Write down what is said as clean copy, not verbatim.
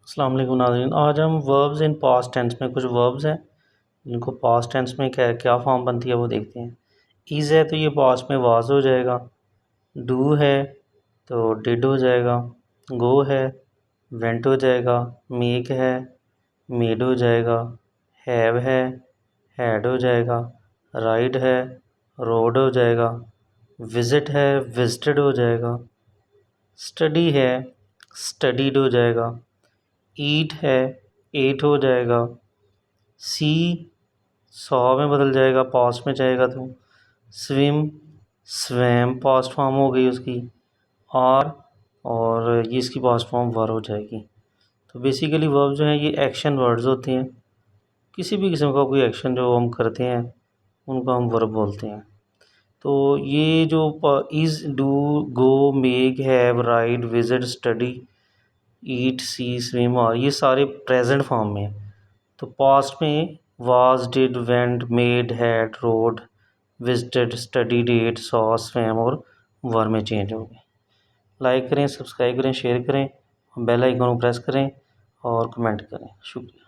अस्सलाम वालेकुम नाज़रीन। आज हम वर्ब्स इन पास्ट टेंस में कुछ वर्ब्स हैं जिनको पास्ट टेंस में क्या क्या फॉर्म बनती है वो देखते हैं। इज़ है तो ये पास्ट में वाज हो जाएगा। डू है तो डिड हो जाएगा। गो है वेंट हो जाएगा। मेक है मेड हो जाएगा। हैव है हैड हो जाएगा। राइड है रोड हो जाएगा। विज़िट है विजिटेड हो जाएगा। स्टडी है स्टडीड हो जाएगा। ईट है एट हो जाएगा। सी सॉ में बदल जाएगा, पास्ट में जाएगा तो। स्विम स्वैम पास्ट फॉर्म हो गई उसकी। आर और ये इसकी पास्ट फॉर्म वर हो जाएगी। तो बेसिकली वर्ब जो हैं ये एक्शन वर्ड्स होते हैं। किसी भी किस्म का कोई एक्शन जो हम करते हैं उनको हम वर्ब बोलते हैं। तो ये जो is do go make have ride visit study eat see swim और ये सारे प्रेजेंट फॉर्म में हैं। तो पास्ट में was did went made had rode visited study ate saw swam और वर में चेंज हो गए। लाइक करें, सब्सक्राइब करें, शेयर करें, बेल आइकन को प्रेस करें और कमेंट करें। शुक्रिया।